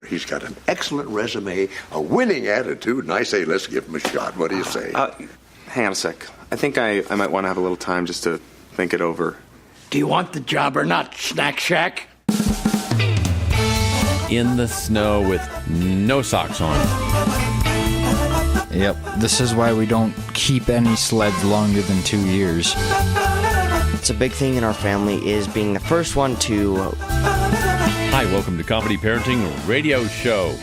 He's got an excellent resume, a winning attitude, and I say let's give him a shot. What do you say? Hang on a sec. I think I might want to have a little time just to think it over. Do you want the job or not, Snack Shack? In the snow with no socks on. Yep, this is why we don't keep any sleds longer than 2 years. It's a big thing in our family is being the first one to... Hi, welcome to Comedy Parenting Radio Show,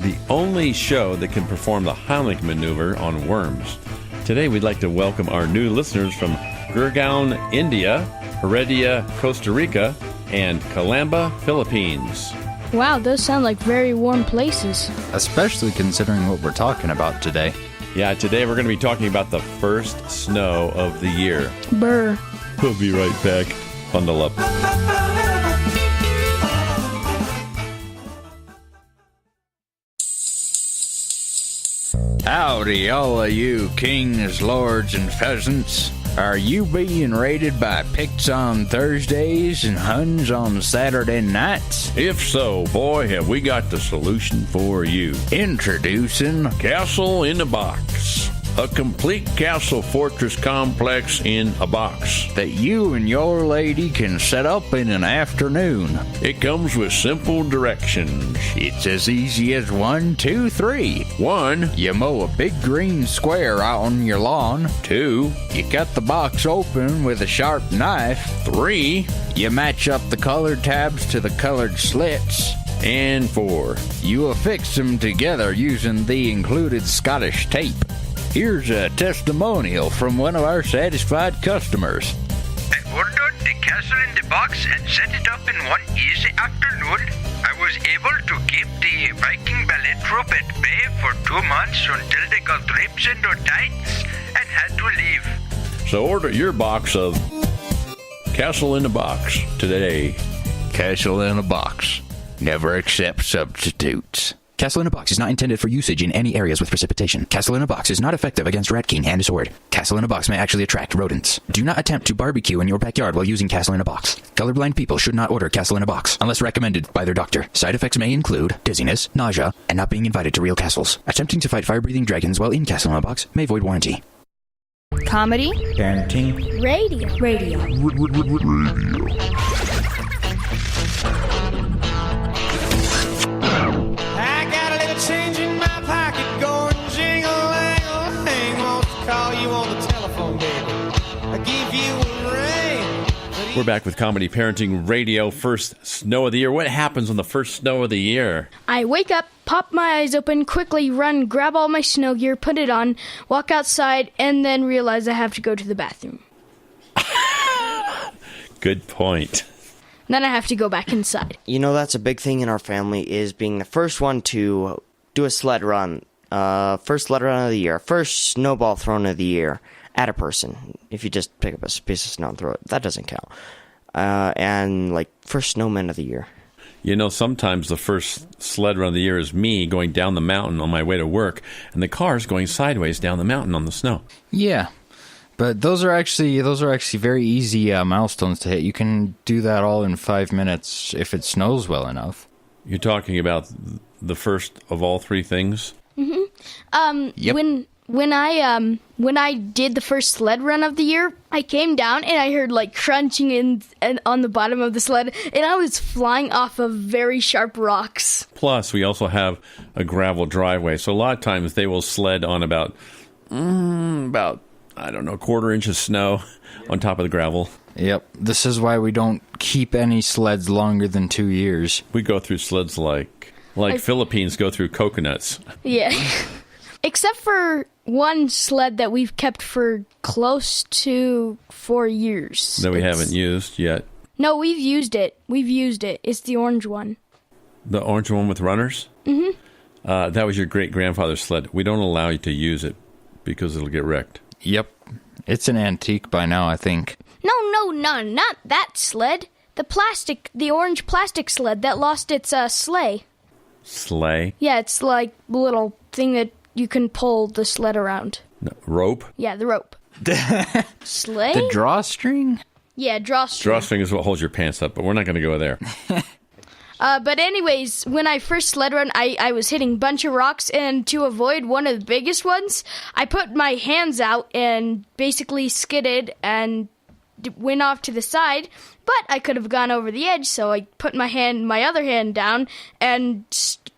the only show that can perform the Heimlich maneuver on worms. Today we'd like to welcome our new listeners from Gurgaon, India, Heredia, Costa Rica, and Calamba, Philippines. Wow, those sound like very warm places. Especially considering what we're talking about today. Yeah, today we're going to be talking about the first snow of the year. Brr. We'll be right back. Bundle up. Howdy, all of you kings, lords, and pheasants. Are you being raided by Picts on Thursdays and Huns on Saturday nights? If so, boy, have we got the solution for you. Introducing Castle in a Box. A complete castle fortress complex in a box. that you and your lady can set up in an afternoon. It comes with simple directions. It's as easy as 1, 2, 3. 1, You mow a big green square out on your lawn. 2, You cut the box open with a sharp knife. 3, You match up the colored tabs to the colored slits. and 4. You affix them together using the included Scottish tape. Here's a testimonial from one of our satisfied customers. I ordered the castle in the box and set it up in one easy afternoon. I was able to keep the Viking ballet troupe at bay for 2 months until they got rips in their tights and had to leave. So order your box of Castle in a Box today. Castle in a box. Never accept substitutes. Castle in a box is not intended for usage in any areas with precipitation. Castle in a box is not effective against Rat King and Sword. Castle in a box may actually attract rodents. Do not attempt to barbecue in your backyard while using Castle in a box. Colorblind people should not order Castle in a box unless recommended by their doctor. Side effects may include dizziness, nausea, and not being invited to real castles. Attempting to fight fire-breathing dragons while in Castle in a box may void warranty. Comedy. Parenting. Radio. I got a little change in my pocket going jingle-lang-a-lang. Wants to call you on the telephone, baby. I give you a ring. We're back with Comedy Parenting Radio. First snow of the year. What happens on the first snow of the year? I wake up, pop my eyes open, quickly run, grab all my snow gear, put it on, walk outside, and then realize I have to go to the bathroom. Good point. Then I have to go back inside. You know, that's a big thing in our family is being the first one to do a sled run. First sled run of the year. First snowball thrown of the year at a person. If you just pick up a piece of snow and throw it, that doesn't count. And, like, first snowman of the year. You know, sometimes the first sled run of the year is me going down the mountain on my way to work, and the car's going sideways down the mountain on the snow. Yeah. But those are actually very easy milestones to hit. You can do that all in 5 minutes if it snows well enough. You're talking about the first of all three things? Yep. When I did the first sled run of the year, I came down and I heard like crunching and on the bottom of the sled, and I was flying off of very sharp rocks. Plus, we also have a gravel driveway, so a lot of times they will sled on about I don't know, 1/4 inch of snow on top of the gravel. Yep. This is why we don't keep any sleds longer than 2 years. We go through sleds like Philippines go through coconuts. Yeah. Except for one sled that we've kept for close to 4 years. That we haven't used yet. No, we've used it. It's the orange one. The orange one with runners? Mm-hmm. That was your great-grandfather's sled. We don't allow you to use it because it'll get wrecked. Yep. It's an antique by now, I think. No, not that sled. The orange plastic sled that lost its sleigh. Sleigh? Yeah, it's like a little thing that you can pull the sled around. No, rope? Yeah, the rope. Sleigh? The drawstring? Yeah, drawstring. Drawstring is what holds your pants up, but we're not going to go there. But anyways, when I first sled run, I was hitting a bunch of rocks, and to avoid one of the biggest ones, I put my hands out and basically skidded and went off to the side. But I could have gone over the edge, so I put my other hand down and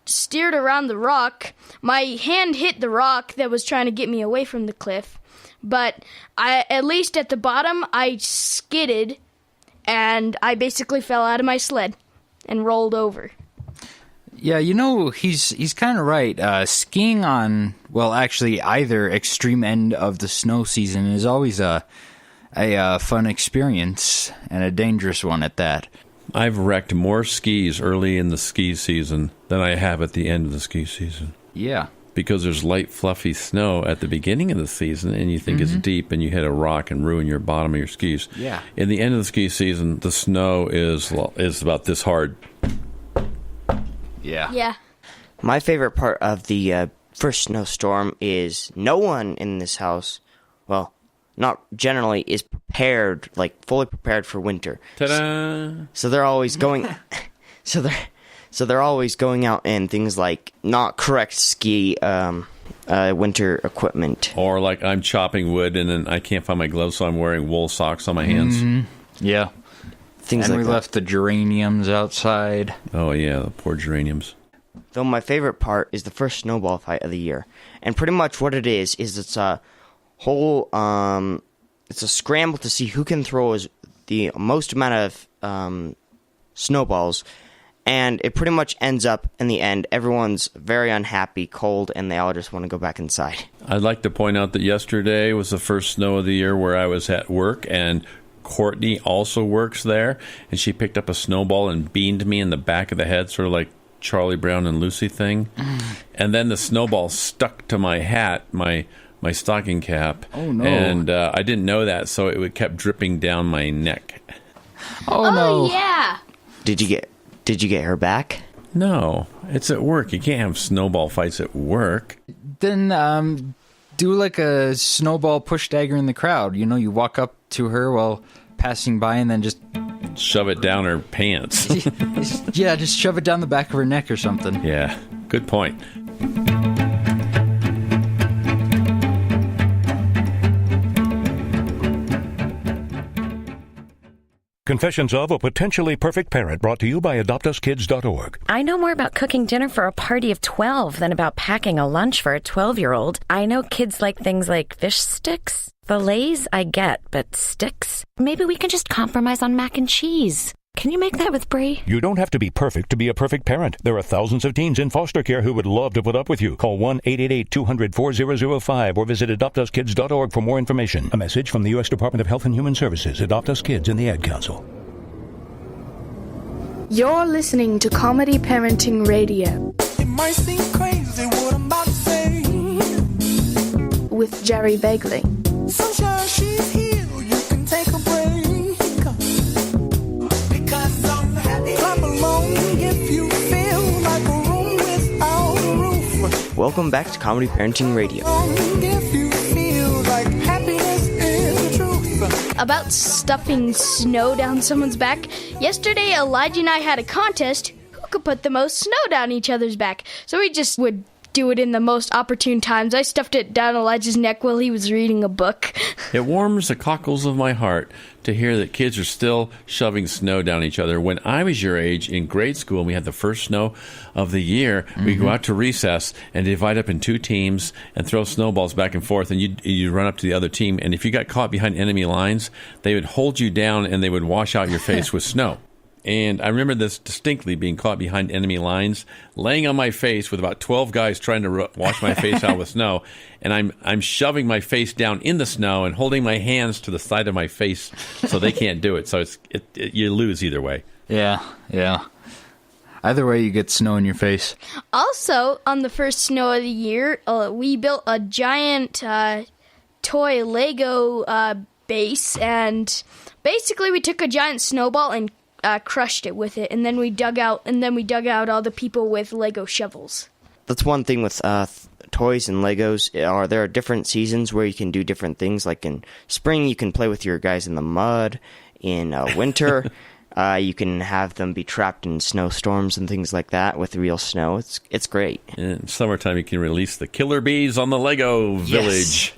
steered around the rock. My hand hit the rock that was trying to get me away from the cliff, but at least at the bottom, I skidded, and I basically fell out of my sled and rolled over. Yeah, he's kind of right. Skiing on, actually either extreme end of the snow season is always a fun experience, and a dangerous one at that. I've wrecked more skis early in the ski season than I have at the end of the ski season. Yeah. Because there's light, fluffy snow at the beginning of the season, and you think it's deep, and you hit a rock and ruin your bottom of your skis. Yeah. In the end of the ski season, the snow is about this hard. Yeah. Yeah. My favorite part of the first snowstorm is no one in this house, not generally, is prepared, fully prepared for winter. Ta-da! So they're always going. So they're always going out in things like not correct ski winter equipment. Or I'm chopping wood and then I can't find my gloves, so I'm wearing wool socks on my hands. Mm-hmm. Yeah. Things and like we that. left the geraniums outside. Oh yeah, the poor geraniums. Though my favorite part is the first snowball fight of the year, and pretty much what it is it's a whole it's a scramble to see who can throw the most amount of snowballs. And it pretty much ends up, in the end, everyone's very unhappy, cold, and they all just want to go back inside. I'd like to point out that yesterday was the first snow of the year where I was at work, and Courtney also works there, and she picked up a snowball and beamed me in the back of the head, sort of like Charlie Brown and Lucy thing. And then the snowball stuck to my hat, my stocking cap. Oh, no. And I didn't know that, so it kept dripping down my neck. Oh, no. Yeah. Did you get her back? No, it's at work. You can't have snowball fights at work. Then do like a snowball push dagger in the crowd. You walk up to her while passing by and then just... Shove it down her pants. Yeah, just shove it down the back of her neck or something. Yeah, good point. Confessions of a Potentially Perfect Parent, brought to you by AdoptUsKids.org. I know more about cooking dinner for a party of 12 than about packing a lunch for a 12-year-old. I know kids like things like fish sticks. Fillets, I get, but sticks? Maybe we can just compromise on mac and cheese. Can you make that with Brie? You don't have to be perfect to be a perfect parent. There are thousands of teens in foster care who would love to put up with you. Call 1-888-200-4005 or visit AdoptUsKids.org for more information. A message from the U.S. Department of Health and Human Services, Adopt Us Kids, and the Ad Council. You're listening to Comedy Parenting Radio. It might seem crazy what I'm about to say. With Jerry Begley. Sunshine, she's here. You can take a break. Because I'm happy. Clap along if you feel like a room without a roof. Welcome back to Comedy Parenting Radio. If you feel like happiness is the truth. About stuffing snow down someone's back, yesterday Elijah and I had a contest who could put the most snow down each other's back. So we just would do it in the most opportune times. I stuffed it down Elijah's neck while he was reading a book. It warms the cockles of my heart to hear that kids are still shoving snow down each other. When I was your age in grade school and we had the first snow of the year, we'd go out to recess and divide up in two teams and throw snowballs back and forth, and you'd run up to the other team, and if you got caught behind enemy lines, they would hold you down and they would wash out your face with snow. And I remember this distinctly, being caught behind enemy lines, laying on my face with about 12 guys trying to wash my face out with snow. And I'm shoving my face down in the snow and holding my hands to the side of my face so they can't do it. So you lose either way. Yeah. Either way, you get snow in your face. Also, on the first snow of the year, we built a giant toy Lego base, and basically we took a giant snowball and crushed it with it, and then we dug out all the people with Lego shovels. That's one thing with toys and Legos. There are different seasons where you can do different things. Like in spring, you can play with your guys in the mud. In winter, You can have them be trapped in snowstorms and things like that with real snow. It's great. In summertime, you can release the killer bees on the Lego village.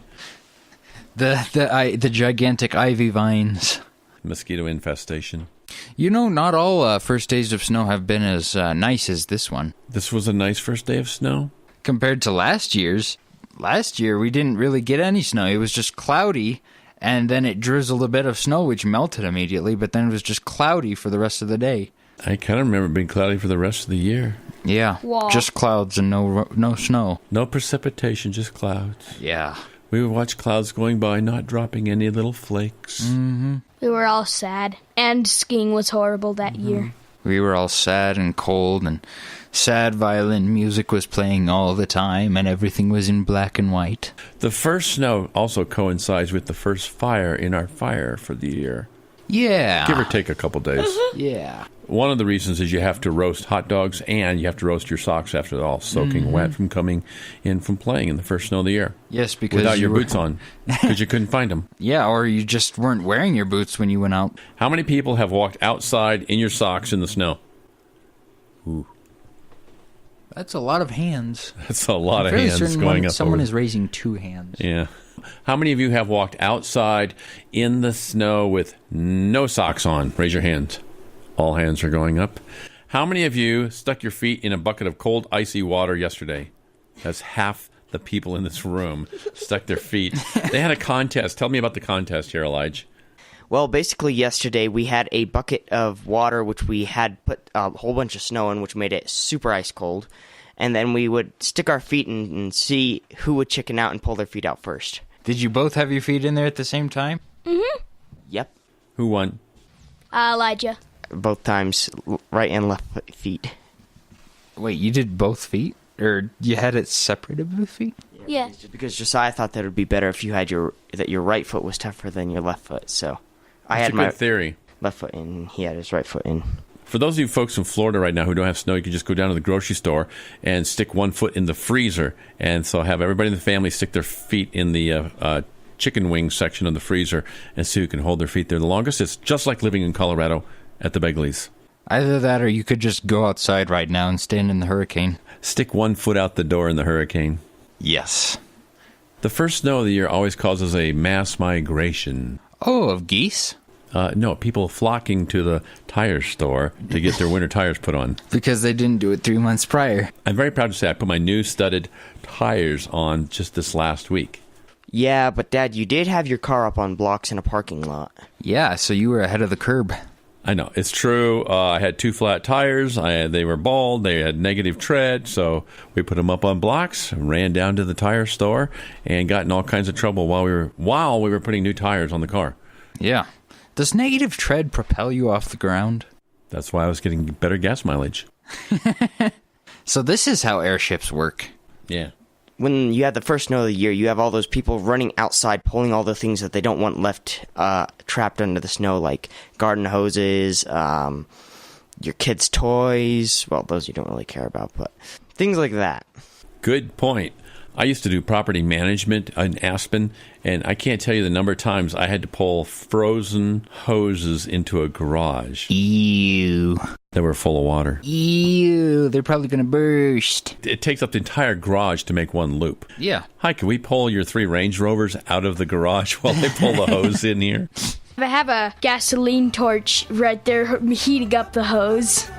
The gigantic ivy vines. Mosquito infestation. You know, not all first days of snow have been as nice as this one. This was a nice first day of snow? Compared to last year's. Last year, we didn't really get any snow. It was just cloudy, and then it drizzled a bit of snow, which melted immediately, but then it was just cloudy for the rest of the day. I kind of remember it being cloudy for the rest of the year. Yeah, Wow. just clouds and no snow. No precipitation, just clouds. Yeah. We would watch clouds going by, not dropping any little flakes. Mm-hmm. We were all sad. And skiing was horrible that year. We were all sad and cold, and sad violin music was playing all the time, and everything was in black and white. The first snow also coincides with the first fire in our fire for the year. Yeah. Give or take a couple days. Yeah. One of the reasons is you have to roast hot dogs and you have to roast your socks after they're all soaking wet from coming in from playing in the first snow of the year. Yes, because without your you were- boots on, because you couldn't find them. Yeah, or you just weren't wearing your boots when you went out. How many people have walked outside in your socks in the snow? Ooh, That's a lot of hands. that's a lot I'm of fairly hands certain going up. Someone over- is raising 2 hands. Yeah. How many of you have walked outside in the snow with no socks on? Raise your hands. All hands are going up. How many of you stuck your feet in a bucket of cold, icy water yesterday? That's half the people in this room stuck their feet. They had a contest. Tell me about the contest here, Elijah. Well, basically yesterday we had a bucket of water which we had put a whole bunch of snow in, which made it super ice cold. And then we would stick our feet in and see who would chicken out and pull their feet out first. Did you both have your feet in there at the same time? Mm-hmm. Yep. Who won? Elijah. Both times, right and left feet. Wait, you did both feet? Or you had it separated with feet? Yeah. Because Josiah thought that it would be better if you had your right foot was tougher than your left foot. So I That's had a my good theory. left foot in, and he had his right foot in. For those of you folks in Florida right now who don't have snow, you can just go down to the grocery store and stick one foot in the freezer. And so have everybody in the family stick their feet in the chicken wing section of the freezer and see who can hold their feet there the longest. It's just like living in Colorado at the Begleys. Either that or you could just go outside right now and stand in the hurricane. Stick one foot out the door in the hurricane. Yes. The first snow of the year always causes a mass migration. Oh, of geese? No, people flocking to the tire store to get their winter tires put on. Because they didn't do it 3 months prior. I'm very proud to say I put my new studded tires on just this last week. Yeah, but Dad, you did have your car up on blocks in a parking lot. Yeah, so you were ahead of the curb. I know, it's true. I had 2 flat tires. They were bald. They had negative tread. So we put them up on blocks, ran down to the tire store, and got in all kinds of trouble while we were putting new tires on the car. Yeah. Does negative tread propel you off the ground? That's why I was getting better gas mileage. So this is how airships work. Yeah. When you had the first snow of the year, you have all those people running outside, pulling all the things that they don't want left trapped under the snow, like garden hoses, your kids' toys. Well, those you don't really care about, but things like that. Good point. I used to do property management in Aspen, and I can't tell you the number of times I had to pull frozen hoses into a garage. Ew. That were full of water. Ew, they're probably going to burst. It takes up the entire garage to make one loop. Yeah. Hi, can we pull your 3 Range Rovers out of the garage while they pull the hose in here? I have a gasoline torch right there heating up the hose.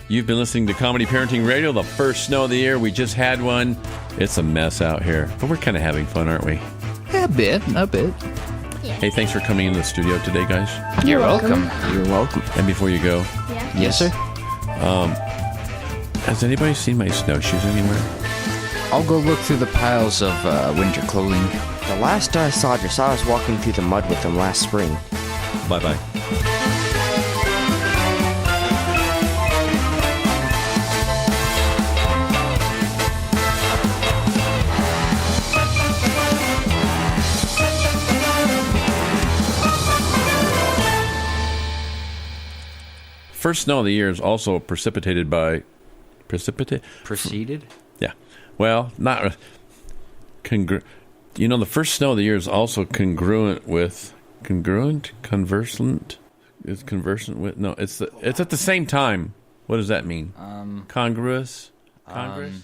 You've been listening to Comedy Parenting Radio, the first snow of the year. We just had one. It's a mess out here, but we're kind of having fun, aren't we? A bit. Hey, thanks for coming into the studio today, guys. You're welcome. You're welcome. And before you go, Yes, sir. has anybody seen my snowshoes anywhere? I'll go look through the piles of winter clothing. The last I saw Josiah was walking through the mud with them last spring. Bye-bye. First snow of the year is also precipitated by... Preceded? Yeah. Well, not... the first snow of the year is also congruent with... Conversant? is conversant with? No, it's at the same time. What does that mean? Congruous. Congress.